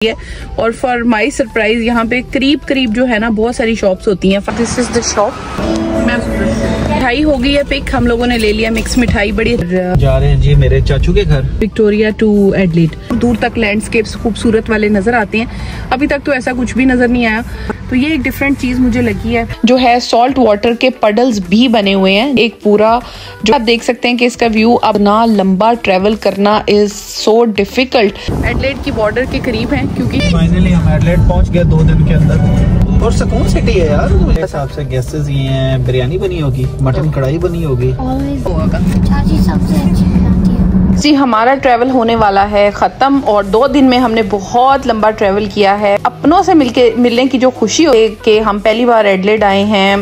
है। और for my surprise यहाँ पे करीब करीब जो है ना बहुत सारी शॉप्स होती हैं। This is the shop. मिठाई हो गई है पिक, हम लोगों ने ले लिया मिक्स मिठाई। बड़ी जा रहे हैं जी मेरे चाचू के घर, विक्टोरिया टू एडलेड। दूर तक लैंडस्केप्स खूबसूरत वाले नजर आते हैं, अभी तक तो ऐसा कुछ भी नजर नहीं आया। तो ये एक डिफरेंट चीज मुझे लगी है, जो है सॉल्ट वाटर के पडल्स भी बने हुए हैं एक पूरा, जो आप देख सकते हैं कि इसका व्यू अब ना लंबा ट्रेवल करना इज सो डिफिकल्ट। एडलेड की बॉर्डर के करीब है क्योंकि फाइनली हम एडलेड पहुंच गए 2 दिन के अंदर। और सुकून सिटी है यार, मेरे हिसाब से गेसेस ये हैं, बिरयानी बनी होगी, मटन कढ़ाई बनी होगी। चाची सबसे अच्छी बनाती है जी। हमारा ट्रैवल होने वाला है खत्म और 2 दिन में हमने बहुत लंबा ट्रैवल किया है। अपनों से मिलने की जो खुशी हो कि हम पहली बार एडलेड आए हैं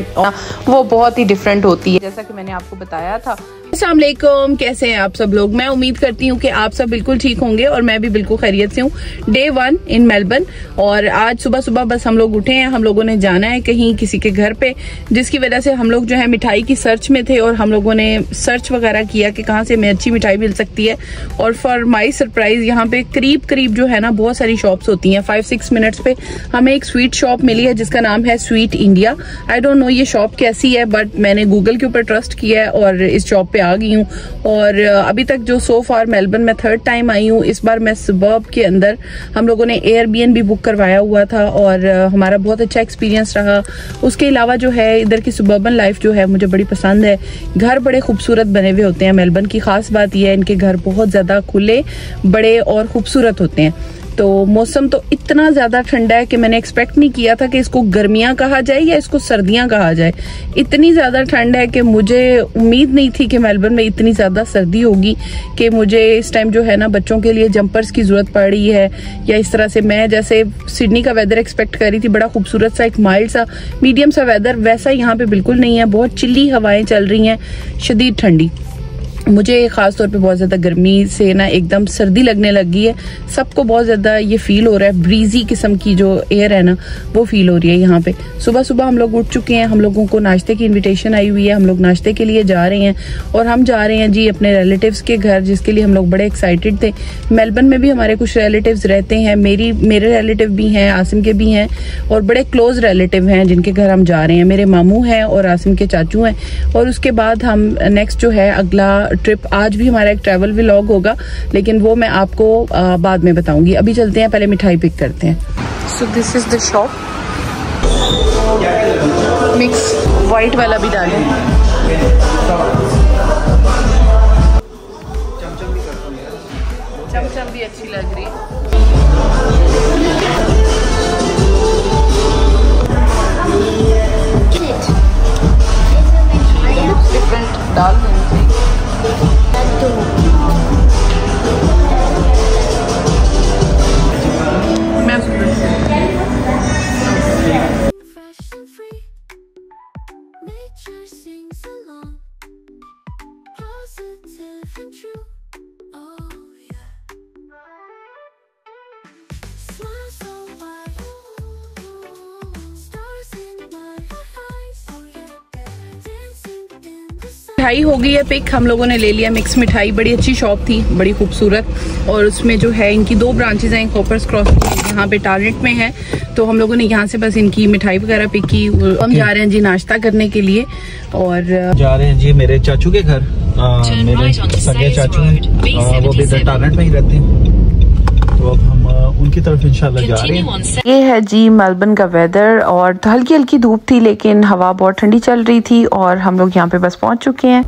वो बहुत ही डिफरेंट होती है, जैसा कि मैंने आपको बताया था। अस्सलाम वालेकुम, कैसे हैं आप सब लोग। मैं उम्मीद करती हूँ कि आप सब बिल्कुल ठीक होंगे और मैं भी बिल्कुल खैरियत से हूँ। डे 1 इन मेलबर्न और आज सुबह सुबह बस हम लोग उठे हैं। हम लोगों ने जाना है कहीं किसी के घर पे, जिसकी वजह से हम लोग जो है मिठाई की सर्च में थे और हम लोगों ने सर्च वगैरह किया कि कहाँ से हमें अच्छी मिठाई मिल सकती है। और फॉर माई सरप्राइज यहाँ पे करीब करीब जो है ना बहुत सारी शॉप्स होती हैं। 5-6 मिनट्स पे हमें एक स्वीट शॉप मिली है जिसका नाम है sweet India. I don't know ये शॉप कैसी है, बट मैंने गूगल के ऊपर ट्रस्ट किया है और इस शॉप पे आ गई हूँ। और अभी तक जो सो फार मेलबर्न में 3rd टाइम आई हूँ। इस बार मैं सबर्ब के अंदर हम लोगों ने एयरबीएनबी बुक करवाया हुआ था और हमारा बहुत अच्छा एक्सपीरियंस रहा। उसके अलावा जो है इधर की सबर्बन लाइफ जो है मुझे बड़ी पसंद है। घर बड़े खूबसूरत बने हुए होते हैं। मेलबर्न की खास बात यह है इनके घर बहुत ज्यादा खुले, बड़े और खूबसूरत होते हैं। तो मौसम तो इतना ज्यादा ठंडा है कि मैंने एक्सपेक्ट नहीं किया था कि इसको गर्मियां कहा जाए या इसको सर्दियां कहा जाए। इतनी ज्यादा ठंड है कि मुझे उम्मीद नहीं थी कि मेलबर्न में इतनी ज्यादा सर्दी होगी कि मुझे इस टाइम जो है ना बच्चों के लिए जंपर्स की जरूरत पड़ रही है या इस तरह से। मैं जैसे सिडनी का वेदर एक्सपेक्ट कर रही थी, बड़ा खूबसूरत सा एक माइल्ड सा मीडियम सा वेदर, वैसा यहाँ पे बिल्कुल नहीं है। बहुत चिल्ली हवाएं चल रही हैं, शदीद ठंडी। मुझे खास तौर पे बहुत ज्यादा गर्मी से ना एकदम सर्दी लगने लगी है। सबको बहुत ज्यादा ये फील हो रहा है, ब्रीजी किस्म की जो एयर है ना वो फील हो रही है यहाँ पे। सुबह सुबह हम लोग उठ चुके हैं, हम लोगों को नाश्ते की इनविटेशन आई हुई है, हम लोग नाश्ते के लिए जा रहे हैं और हम जा रहे हैं जी अपने रिलेटिव्स के घर, जिसके लिए हम लोग बड़े एक्साइटेड थे। मेलबर्न में भी हमारे कुछ रिलेटिव्स रहते हैं, मेरे रिलेटिव भी हैं, आसिम के भी हैं और बड़े क्लोज रिलेटिव हैं जिनके घर हम जा रहे हैं। मेरे मामू हैं और आसिम के चाचू हैं। और उसके बाद हम नेक्स्ट जो है अगला ट्रिप, आज भी हमारा एक ट्रैवल व्लॉग होगा लेकिन वो मैं आपको बाद में बताऊंगी। अभी चलते हैं, पहले मिठाई पिक करते हैं। So this is the shop. Mix white वाला भी डालें। चमचम भी अच्छी लग रही है। डिफरेंट डाल दें। मिठाई हो गई है पिक, हम लोगों ने ले लिया मिक्स मिठाई। बड़ी अच्छी शॉप थी, बड़ी खूबसूरत, और उसमें जो है इनकी 2 ब्रांचेज हैं, कॉपर्स क्रॉस यहाँ पे टारगेट में है। तो हम लोगों ने यहाँ से बस इनकी मिठाई वगैरह पिक की। हम जा रहे हैं जी नाश्ता करने के लिए और जा रहे हैं जी मेरे चाचू के घर। मेरे सगे चाचू हैं, वो भी टारगेट में ही रहते हैं, तो अब हम उनकी तरफ इंशाल्लाह जा रहे हैं। ये है जी मेलबर्न का वेदर और हल्की हल्की धूप थी लेकिन हवा बहुत ठंडी चल रही थी और हम लोग यहाँ पे बस पहुंच चुके हैं।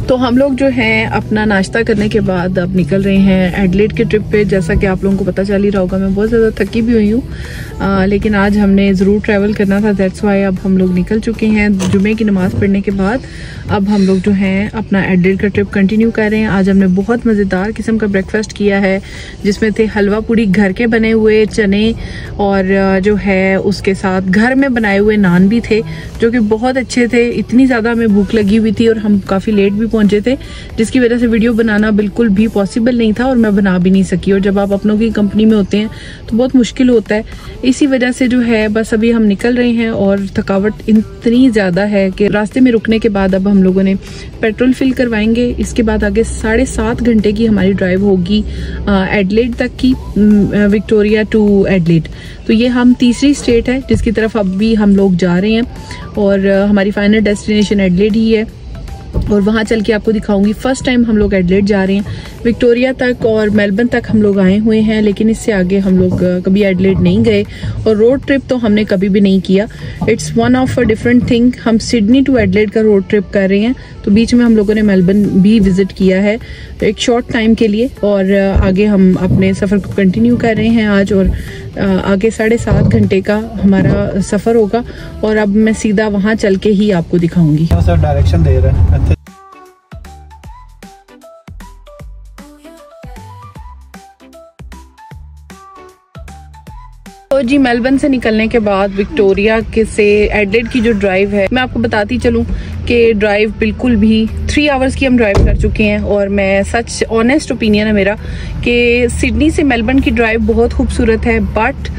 तो हम लोग जो हैं अपना नाश्ता करने के बाद अब निकल रहे हैं एडलेड के ट्रिप पे। जैसा कि आप लोगों को पता चल ही रहा होगा, मैं बहुत ज़्यादा थकी भी हुई हूँ लेकिन आज हमने ज़रूर ट्रैवल करना था, दैट्स वाई अब हम लोग निकल चुके हैं। जुमे की नमाज़ पढ़ने के बाद अब हम लोग जो हैं अपना एडलेड का ट्रिप कंटिन्यू कर रहे हैं। आज हमने बहुत मज़ेदार किस्म का ब्रेकफास्ट किया है जिसमें थे हलवा पूड़ी घर के बने हुए, चने और जो है उसके साथ घर में बनाए हुए नान भी थे जो कि बहुत अच्छे थे। इतनी ज़्यादा हमें भूख लगी हुई थी और हम काफ़ी लेट भी पहुंचे थे, जिसकी वजह से वीडियो बनाना बिल्कुल भी पॉसिबल नहीं था और मैं बना भी नहीं सकी। और जब आप अपनों की कंपनी में होते हैं तो बहुत मुश्किल होता है। इसी वजह से जो है बस अभी हम निकल रहे हैं और थकावट इतनी ज़्यादा है कि रास्ते में रुकने के बाद अब हम लोगों ने पेट्रोल फिल करवाएंगे। इसके बाद आगे 7.5 घंटे की हमारी ड्राइव होगी एडलेड तक की, विक्टोरिया टू एडलेड। तो ये हम तीसरी स्टेट है जिसकी तरफ अब भी हम लोग जा रहे हैं और हमारी फाइनल डेस्टिनेशन एडलेड ही है और वहाँ चल के आपको दिखाऊंगी। फर्स्ट टाइम हम लोग एडलेड जा रहे हैं। विक्टोरिया तक और मेलबर्न तक हम लोग आए हुए हैं, लेकिन इससे आगे हम लोग कभी एडलेड नहीं गए और रोड ट्रिप तो हमने कभी भी नहीं किया। It's one of a different thing. हम सिडनी टू एडलेड का रोड ट्रिप कर रहे हैं, तो बीच में हम लोगों ने मेलबर्न भी विजिट किया है एक शॉर्ट टाइम के लिए और आगे हम अपने सफ़र को कंटिन्यू कर रहे हैं आज। और आगे 7.5 घंटे का हमारा सफ़र होगा और अब मैं सीधा वहाँ चल के ही आपको दिखाऊंगी। सर डायरेक्शन दे रहे हैं। तो जी मेलबर्न से निकलने के बाद विक्टोरिया के से एडलेड की जो ड्राइव है, मैं आपको बताती चलूं कि ड्राइव बिल्कुल भी 3 आवर्स की हम ड्राइव कर चुके हैं। और मैं सच ऑनेस्ट ओपिनियन है मेरा कि सिडनी से मेलबर्न की ड्राइव बहुत खूबसूरत है, बट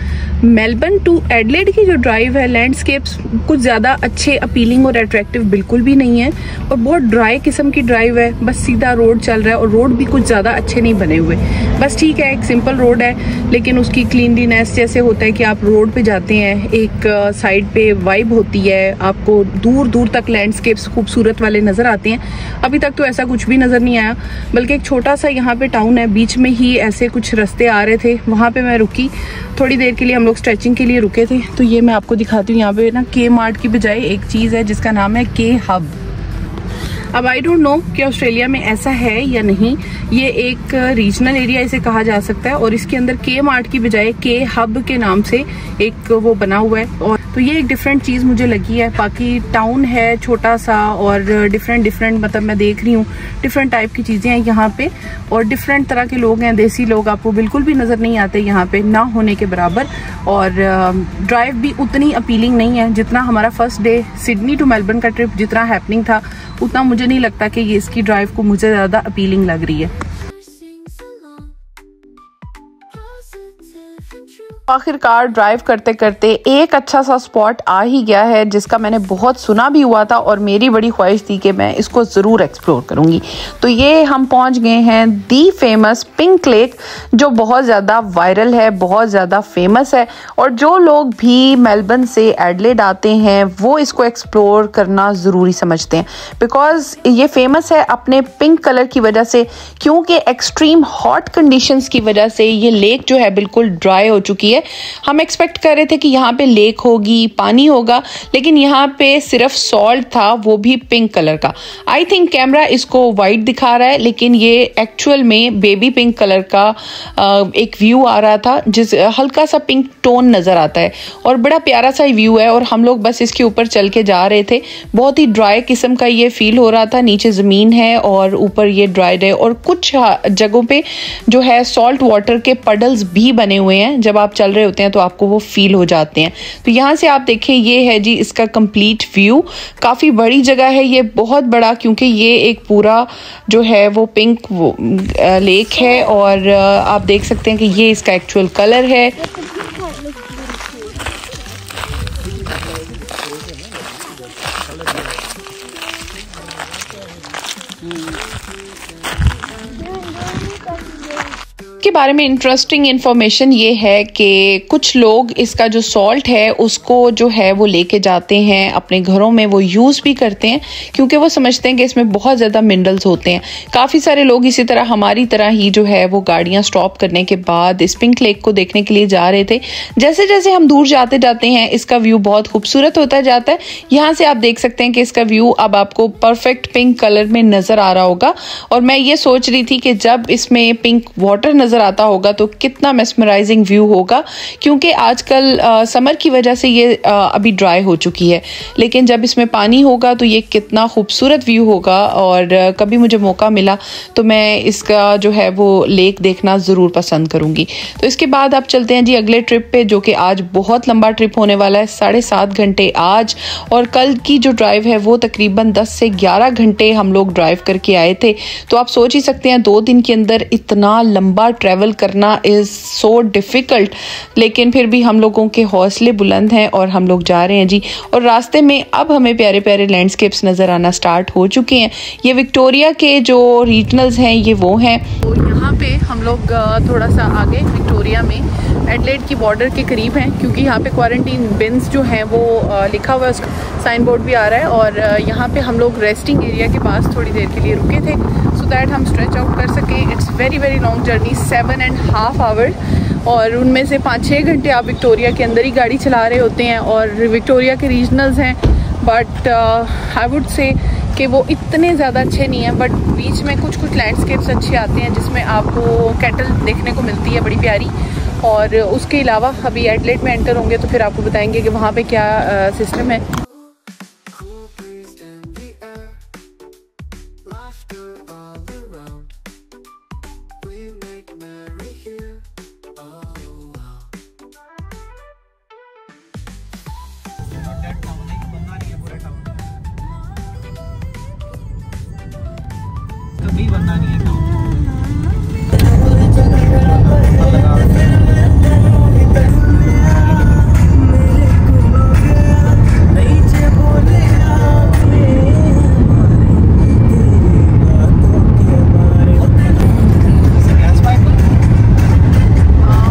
मेलबर्न टू एडलेड की जो ड्राइव है, लैंडस्केप्स कुछ ज़्यादा अच्छे अपीलिंग और अट्रैक्टिव बिल्कुल भी नहीं है और बहुत ड्राई किस्म की ड्राइव है। बस सीधा रोड चल रहा है और रोड भी कुछ ज़्यादा अच्छे नहीं बने हुए। बस ठीक है, एक सिंपल रोड है, लेकिन उसकी क्लीनलीनेस जैसे होता है कि आप रोड पे जाते हैं, एक साइड पे वाइब होती है, आपको दूर दूर तक लैंडस्केप्स खूबसूरत वाले नज़र आते हैं। अभी तक तो ऐसा कुछ भी नज़र नहीं आया, बल्कि एक छोटा सा यहाँ पे टाउन है, बीच में ही ऐसे कुछ रास्ते आ रहे थे, वहाँ पे मैं रुकी थोड़ी देर के लिए। हम लोग स्ट्रेचिंग के लिए रुके थे। तो ये मैं आपको दिखाती हूँ, यहाँ पे ना के मार्ट की बजाय एक चीज़ है जिसका नाम है के हब। अब आई डोंट नो कि ऑस्ट्रेलिया में ऐसा है या नहीं, ये एक रीजनल एरिया इसे कहा जा सकता है और इसके अंदर के मार्ट की बजाय के हब के नाम से एक वो बना हुआ है। और तो ये एक डिफरेंट चीज़ मुझे लगी है। बाकी टाउन है छोटा सा और डिफरेंट मतलब मैं देख रही हूँ डिफरेंट टाइप की चीज़ें हैं यहाँ पे और डिफरेंट तरह के लोग हैं। देसी लोग आपको बिल्कुल भी नज़र नहीं आते यहाँ पे, ना होने के बराबर। और ड्राइव भी उतनी अपीलिंग नहीं है जितना हमारा first day Sydney to Melbourne का ट्रिप जितना हैपनिंग था, उतना मुझे नहीं लगता कि ये इसकी ड्राइव को मुझे ज़्यादा अपीलिंग लग रही है। आखिरकार ड्राइव करते करते एक अच्छा सा स्पॉट आ ही गया है जिसका मैंने बहुत सुना भी हुआ था और मेरी बड़ी ख्वाहिश थी कि मैं इसको ज़रूर एक्सप्लोर करूंगी। तो ये हम पहुंच गए हैं दी फेमस पिंक लेक, जो बहुत ज़्यादा वायरल है, बहुत ज़्यादा फेमस है और जो लोग भी मेलबर्न से एडलेड आते हैं वो इसको एक्सप्लोर करना ज़रूरी समझते हैं, बिकॉज ये फेमस है अपने पिंक कलर की वजह से। क्योंकि एक्सट्रीम हॉट कंडीशंस की वजह से ये लेक जो है बिल्कुल ड्राई हो चुकी है। हम एक्सपेक्ट कर रहे थे कि यहाँ पे लेक होगी, पानी होगा, लेकिन यहाँ पे सिर्फ सॉल्ट था, वो भी पिंक कलर का। आई थिंक कैमरा इसको वाइट दिखा रहा है, लेकिन ये एक्चुअल में बेबी पिंक कलर का एक व्यू आ रहा था, जिस हल्का सा पिंक टोन नजर आता है और बड़ा प्यारा सा व्यू है। और हम लोग बस इसके ऊपर चल के जा रहे थे। बहुत ही ड्राई किस्म का ये फील हो रहा था, नीचे ज़मीन है और ऊपर ये ड्राइड है और कुछ जगहों पे जो है सॉल्ट वाटर के पडल्स भी बने हुए हैं। जब आप चल रहे होते हैं तो आपको वो फील हो जाते हैं। तो यहाँ से आप देखें, ये है जी इसका कंप्लीट व्यू। काफ़ी बड़ी जगह है ये, बहुत बड़ा, क्योंकि ये एक पूरा जो है वो पिंक लेक है और आप देख सकते हैं कि ये इसका एक्चुअल कलर है। के बारे में इंटरेस्टिंग इन्फॉर्मेशन ये है कि कुछ लोग इसका जो सॉल्ट है उसको जो है वो लेके जाते हैं अपने घरों में, वो यूज़ भी करते हैं क्योंकि वो समझते हैं कि इसमें बहुत ज़्यादा मिनरल्स होते हैं। काफ़ी सारे लोग इसी तरह हमारी तरह ही जो है वो गाड़ियाँ स्टॉप करने के बाद इस पिंक लेक को देखने के लिए जा रहे थे। जैसे जैसे हम दूर जाते जाते हैं इसका व्यू बहुत खूबसूरत होता जाता है। यहाँ से आप देख सकते हैं कि इसका व्यू अब आपको परफेक्ट पिंक कलर में नज़र आ रहा होगा। और मैं ये सोच रही थी कि जब इसमें पिंक वाटर नज़र आता होगा तो कितना मेस्मराइजिंग व्यू होगा, क्योंकि आजकल समर की वजह से ये अभी ड्राई हो चुकी है, लेकिन जब इसमें पानी होगा तो ये कितना खूबसूरत व्यू होगा। और कभी मुझे मौका मिला तो मैं इसका जो है वो लेक देखना ज़रूर पसंद करूँगी। तो इसके बाद आप चलते हैं जी अगले ट्रिप पे, जो कि आज बहुत लंबा ट्रिप होने वाला है। 7.5 घंटे आज, और कल की जो ड्राइव है वो तकरीबन 10 से 11 घंटे हम लोग ड्राइव करके आए थे। तो आप सोच ही सकते हैं 2 दिन के अंदर इतना लंबा ट्रैवल करना इज़ सो डिफ़िकल्ट, लेकिन फिर भी हम लोगों के हौसले बुलंद हैं और हम लोग जा रहे हैं जी। और रास्ते में अब हमें प्यारे प्यारे लैंडस्केप्स नज़र आना स्टार्ट हो चुके हैं। ये विक्टोरिया के जो रीजनल्स हैं ये वो हैं। तो यहाँ पे हम लोग थोड़ा सा आगे विक्टोरिया में एडलेड की बॉर्डर के करीब हैं, क्योंकि यहाँ पे क्वारंटीन बिन्स जो हैं वो लिखा हुआ है, साइन बोर्ड भी आ रहा है। और यहाँ पे हम लोग रेस्टिंग एरिया के पास थोड़ी देर के लिए रुके थे, सो दैट हम स्ट्रेच आउट कर सकें। It's very very long journey, 7.5 hours, और उनमें से 5-6 घंटे आप विक्टोरिया के अंदर ही गाड़ी चला रहे होते हैं। और विक्टोरिया के रीजनल्स हैं, बट आई वुड से कि वो इतने ज़्यादा अच्छे नहीं हैं, बट बीच में कुछ लैंडस्केप्स अच्छे आते हैं जिसमें आपको कैटल देखने को मिलती है बड़ी प्यारी। और उसके अलावा अभी एडलेड में एंटर होंगे तो फिर आपको बताएंगे कि वहाँ पे क्या सिस्टम है। कभी बनना नहीं है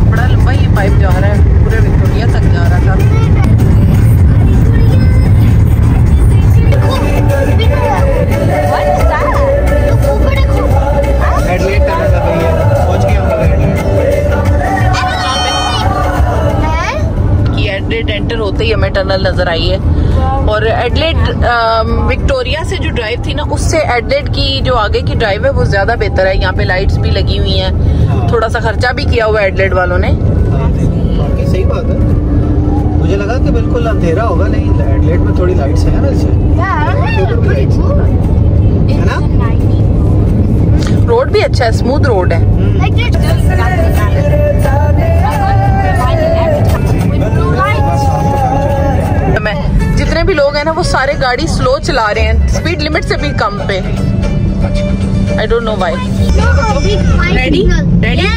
बड़ा लंबा ये पाइप जा रहा है, पूरे विक्टोरिया तक जा रहा था। एंटर होते ही हमें टनल नजर आई है। और एडलेड विक्टोरिया से जो ड्राइव थी ना, उससे एडलेड की जो आगे की ड्राइव है वो ज्यादा बेहतर है। यहाँ पे लाइट्स भी लगी हुई हैं, थोड़ा सा खर्चा भी किया हुआ है एडलेड वालों ने। सही बात है, मुझे लगा कि बिल्कुल अंधेरा होगा, नहीं एडलेड में थोड़ी लाइट्स है ना। रोड भी अच्छा है, स्मूथ रोड है। जितने भी लोग हैं ना वो सारे गाड़ी स्लो चला रहे हैं, स्पीड लिमिट से भी कम पे। I don't know why. Ready ready.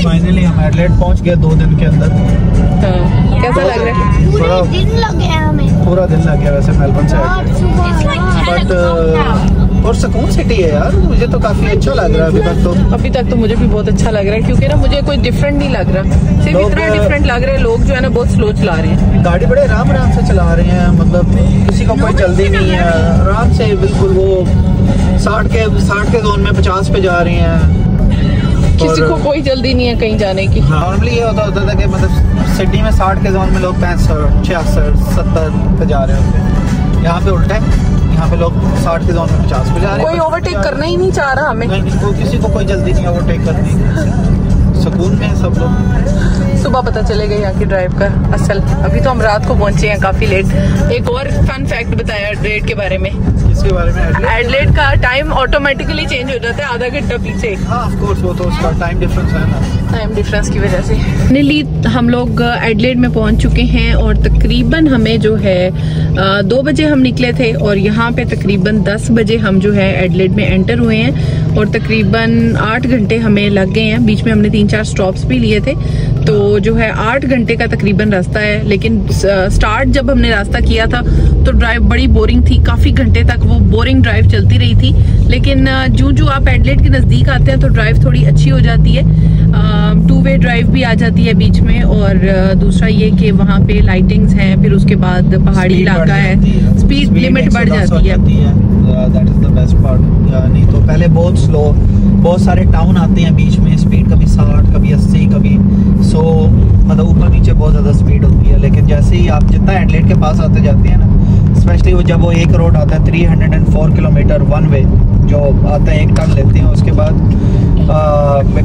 Finally हम एडलेड पहुंच गए 2 दिन के अंदर। कैसा लग रहा है? पूरा दिन लग गया हमें। पूरा दिन लग गया वैसे मेलबर्न से, बट और सुकून सिटी है यार, मुझे तो काफी अच्छा लग रहा है अभी तक तो मुझे भी बहुत अच्छा लग रहा है, क्योंकि ना मुझे कोई डिफरेंट नहीं लग रहा, सिर्फ इतना डिफरेंट लग रहा है लोग जो है ना बहुत स्लो चला रहे हैं, गाड़ी बड़े आराम से चला रहे हैं, मतलब किसी को कोई जल्दी नहीं है, आराम से बिल्कुल वो 60 के जोन में 50 पे जा रहे हैं, किसी को कोई जल्दी नहीं है कहीं जाने की। नॉर्मली ये होता था कि मतलब सिटी में 60 के जोन में लोग 65, 66, 70 पे जा रहे होते हैं, यहाँ पे उल्टा है, यहाँ पे लोग 60 के जोन में 50 पे जा रहे हैं। कोई ओवरटेक करना ही नहीं चाह रहा हमें, किसी को कोई जल्दी नहीं ओवरटेक करनी, सुकून में सब लोग। सुबह पता चलेगा यहाँ की ड्राइव का असल। अभी तो हम रात को पहुंचे हैं काफी लेट। एक और फन फैक्ट बताया एडलेड के बारे में। इसके बारे में एडलेड का टाइम ऑटोमेटिकली चेंज हो जाता है आधा घंटा पीछे। हाँ ऑफ कोर्स, वो तो उसका टाइम डिफरेंस है ना, टाइम डिफरेंस की वजह से। फाइनली हम लोग एडलेड में पहुंच चुके हैं और तकरीबन हमें जो है 2 बजे हम निकले थे और यहाँ पे तकरीबन 10 बजे हम जो है एडलेड में एंटर हुए हैं और तकरीबन 8 घंटे हमें लग गए हैं। बीच में हमने 3-4 स्टॉप्स भी लिए थे, तो जो है 8 घंटे का तकरीबन रास्ता है। लेकिन स्टार्ट जब हमने रास्ता किया था तो ड्राइव बड़ी बोरिंग थी, काफी घंटे तक वो बोरिंग ड्राइव चलती रही थी। लेकिन जो आप एडलेड के नजदीक आते हैं तो ड्राइव थोड़ी अच्छी हो जाती है, 2 वे ड्राइव भी आ जाती है बीच में। और दूसरा ये कि वहाँ पे लाइटिंग्स हैं, फिर उसके बाद पहाड़ी इलाका है, स्पीड लिमिट बढ़ जाती है। That is the best part. नहीं तो पहले बहुत स्लो, बहुत सारे टाउन आते हैं बीच में, स्पीड कभी 60, कभी 80, कभी 100, मतलब ऊपर नीचे बहुत ज़्यादा स्पीड होती है। लेकिन जैसे ही आप जितना एडलेड के पास आते जाते हैं ना, स्पेशली वो जब वो एक रोड आता है 304 किलोमीटर 1 वे जो आता है, एक टर्न लेते हैं, उसके बाद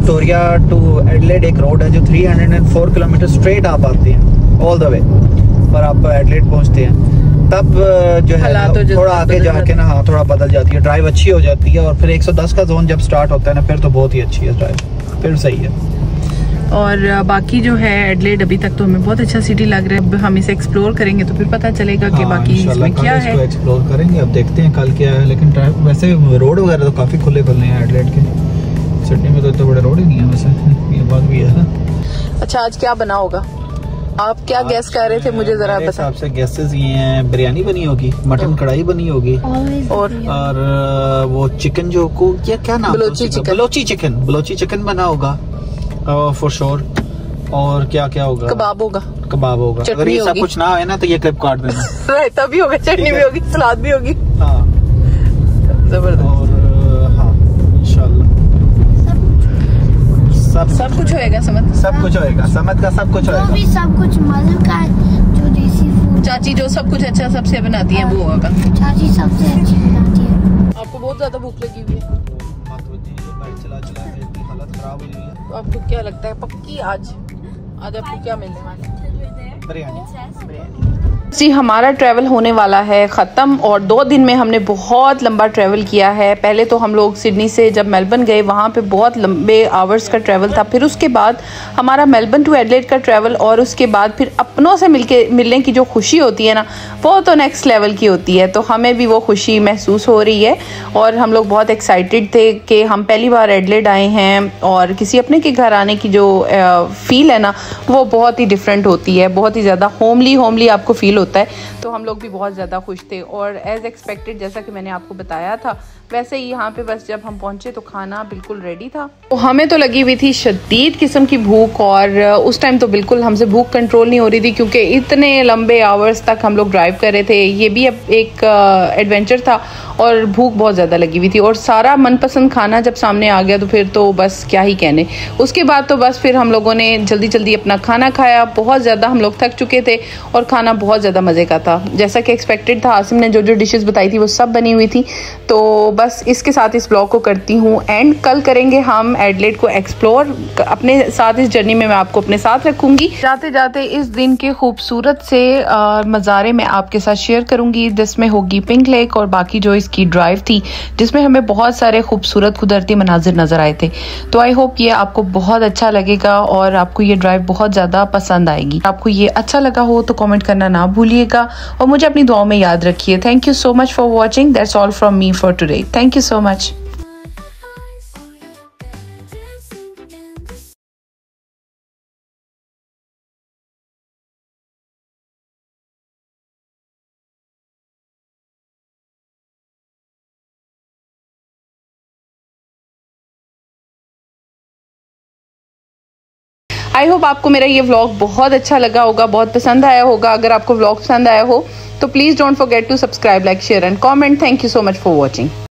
विक्टोरिया टू एडलेड एक रोड है जो 304 किलोमीटर स्ट्रेट आप आते हैं ऑल द वे, पर आप एडलेड पहुंचते हैं तब जो है थोड़ा आगे जाके ना हाँ थोड़ा बदल जाती है, ड्राइव अच्छी हो जाती है। और फिर 110 का जोन जब स्टार्ट होता है ना फिर तो बहुत ही अच्छी है ड्राइव, फिर सही है। और बाकी जो है एडलेड अभी तक तो हमें बहुत अच्छा सिटी लग रहा है। अब हम इसे एक्सप्लोर करेंगे तो फिर पता चलेगा कि बाकी इसमें क्या है। एक्सप्लोर करेंगे, अब देखते हैं कल क्या है। लेकिन वैसे रोड वगैरह तो काफी खुले हैं एडलेड के, सिडनी में तो इतने बड़े रोड ही नहीं है वैसे, ये बात भी है। अच्छा आज क्या बना होगा, आप क्या गैस कर रहे थे मुझे जरा बता। आपसे गैसेस ये हैं, बिरयानी बनी होगी, मटन कढ़ाई बनी होगी और वो चिकन जो को क्या नाम, बलोची चिकन बना होगा फॉर श्योर। और क्या क्या होगा, कबाब होगा। अगर ये सब कुछ ना है ना तो ये क्लिप काट देना। रायता भी होगा, चटनी भी होगी, सलाद भी होगी। हाँ जबरदस्त। और हाँ इंशाल्लाह सब कुछ होएगा। सब कुछ होएगा, समझ का सब कुछ होएगा, भी सब कुछ मजे का जो देसी फूड। चाची जो सब कुछ अच्छा सबसे बनाती है वो होगा। चाची सबसे अच्छी बनाती है। आपको बहुत ज्यादा भूख लगी हुई है, चला हालत खराब हुई है। तो आपको क्या लगता है पक्की आज आपको क्या मिलने वाला है? बिरयानी। जी हमारा ट्रैवल होने वाला है ख़त्म और 2 दिन में हमने बहुत लंबा ट्रैवल किया है। पहले तो हम लोग सिडनी से जब मेलबर्न गए वहाँ पे बहुत लंबे आवर्स का ट्रैवल था, फिर उसके बाद हमारा मेलबर्न टू एडलेड का ट्रैवल और उसके बाद फिर अपनों से मिलने की जो खुशी होती है ना वो तो नेक्स्ट लेवल की होती है। तो हमें भी वो खुशी महसूस हो रही है और हम लोग बहुत एक्साइटेड थे कि हम पहली बार एडलेड आए हैं और किसी अपने के घर आने की जो फील है ना वो बहुत ही डिफरेंट होती है, बहुत ही ज़्यादा होमली आपको फील होता है। तो हम लोग भी बहुत ज़्यादा खुश थे और एज़ एक्सपेक्टेड जैसा कि मैंने आपको बताया था वैसे ही यहाँ पे बस जब हम पहुँचे तो खाना बिल्कुल रेडी था। तो हमें तो लगी हुई थी शदीद किस्म की भूख और उस टाइम तो बिल्कुल हमसे भूख कंट्रोल नहीं हो रही थी क्योंकि इतने लंबे आवर्स तक हम लोग ड्राइव कर रहे थे। ये भी अब एक एडवेंचर था और भूख बहुत ज़्यादा लगी हुई थी और सारा मनपसंद खाना जब सामने आ गया तो फिर तो बस क्या ही कहने। उसके बाद तो बस फिर हम लोगों ने जल्दी अपना खाना खाया। बहुत ज़्यादा हम लोग थक चुके थे और खाना बहुत ज़्यादा मज़े का था जैसा कि एक्सपेक्टेड था। आसिम ने जो डिशेस बताई थी वो सब बनी हुई थी। तो बस इसके साथ इस ब्लॉग को करती हूँ एंड कल करेंगे हम एडलेड को एक्सप्लोर। अपने साथ इस जर्नी में मैं आपको अपने साथ रखूँगी। जाते इस दिन के खूबसूरत से नज़ारे मैं आपके साथ शेयर करूँगी जिसमें होगी पिंक लेक और बाकी जो इसकी ड्राइव थी जिसमें हमें बहुत सारे खूबसूरत कुदरती मनाजिर नज़र आए थे। तो आई होप ये आपको बहुत अच्छा लगेगा और आपको ये ड्राइव बहुत ज़्यादा पसंद आएगी। आपको ये अच्छा लगा हो तो कमेंट करना ना भूलिएगा और मुझे अपनी दुआओं में याद रखिए। Thank you so much for watching. That's all from me for today. Thank you so much. I hope आपको मेरा ये व्लॉग बहुत अच्छा लगा होगा, बहुत पसंद आया होगा। अगर आपको व्लॉग पसंद आया हो तो please don't forget to subscribe, like, share and comment. Thank you so much for watching.